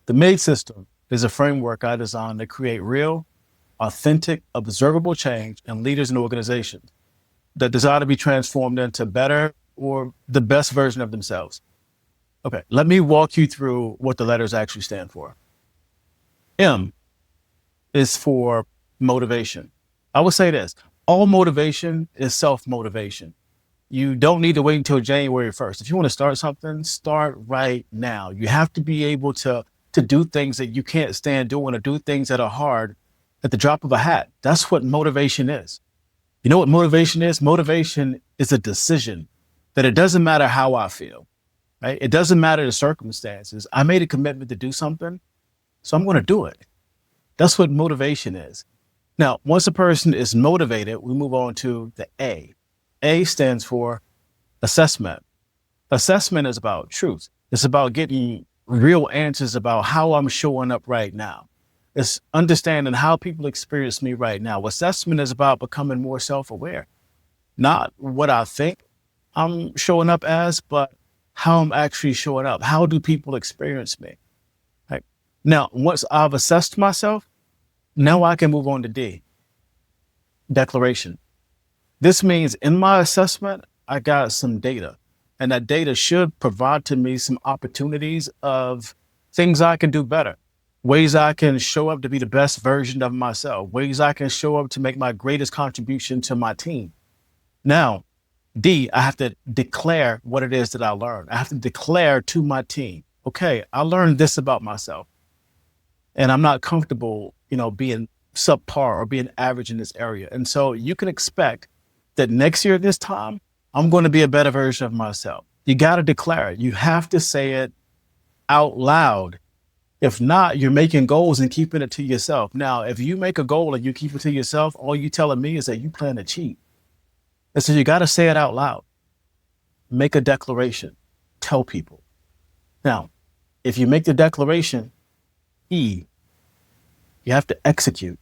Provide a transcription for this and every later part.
The M.A.D.E system is a framework I designed to create real, authentic, observable change in leaders and organizations that desire to be transformed into better or the best version of themselves. Okay, let me walk you through what the letters actually stand for. M is for motivation. I would say this, all motivation is self-motivation. You don't need to wait until January 1st. If you want to start something, start right now. You have to be able to do things that you can't stand doing or do things that are hard at the drop of a hat. That's what motivation is. You know what motivation is? Motivation is a decision that it doesn't matter how I feel, right? It doesn't matter the circumstances. I made a commitment to do something, so I'm going to do it. That's what motivation is. Now, once a person is motivated, we move on to the A. A stands for assessment. Assessment is about truth. It's about getting real answers about how I'm showing up right now. It's understanding how people experience me right now. Assessment is about becoming more self-aware, not what I think I'm showing up as, but how I'm actually showing up. How do people experience me? Right? Now, once I've assessed myself, now I can move on to D, declaration. This means in my assessment, I got some data, and that data should provide to me some opportunities of things I can do better, ways I can show up to be the best version of myself, ways I can show up to make my greatest contribution to my team. Now, D, I have to declare what it is that I learned. I have to declare to my team, okay, I learned this about myself, and I'm not comfortable, being subpar or being average in this area. And so you can expect that next year, this time, I'm going to be a better version of myself. You got to declare it. You have to say it out loud. If not, you're making goals and keeping it to yourself. Now, if you make a goal and you keep it to yourself, all you telling me is that you plan to cheat. And so you got to say it out loud. Make a declaration. Tell people. Now, if you make the declaration, E, you have to execute.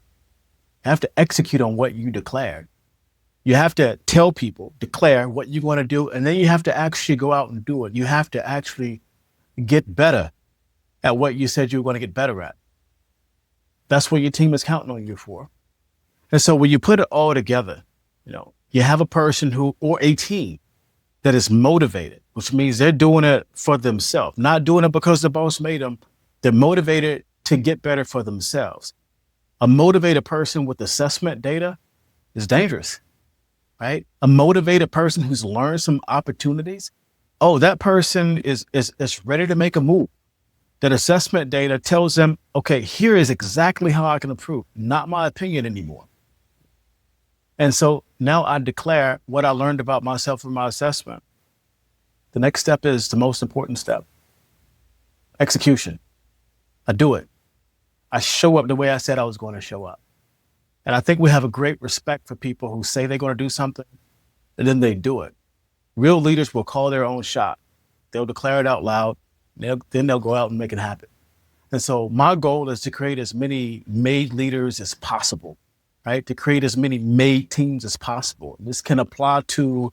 You have to execute on what you declared. You have to tell people, declare what you want to do, and then you have to actually go out and do it. You have to actually get better at what you said you were going to get better at. That's what your team is counting on you for. And so when you put it all together, you have a person or a team that is motivated, which means they're doing it for themselves, not doing it because the boss made them. They're motivated to get better for themselves. A motivated person with assessment data is dangerous. Right? A motivated person who's learned some opportunities. Oh, that person is ready to make a move. That assessment data tells them, okay, here is exactly how I can improve, not my opinion anymore. And so now I declare what I learned about myself from my assessment. The next step is the most important step. Execution. I do it. I show up the way I said I was going to show up. And I think we have a great respect for people who say they're going to do something and then they do it. Real leaders will call their own shot. They'll declare it out loud. Then they'll go out and make it happen. And so my goal is to create as many M.A.D.E leaders as possible, right? To create as many M.A.D.E teams as possible. This can apply to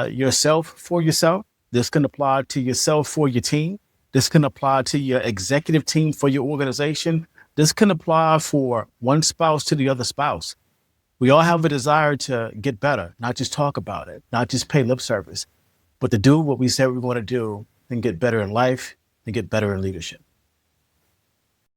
yourself for yourself. This can apply to yourself for your team. This can apply to your executive team for your organization. This can apply for one spouse to the other spouse. We all have a desire to get better, not just talk about it, not just pay lip service, but to do what we said we want to do and get better in life and get better in leadership.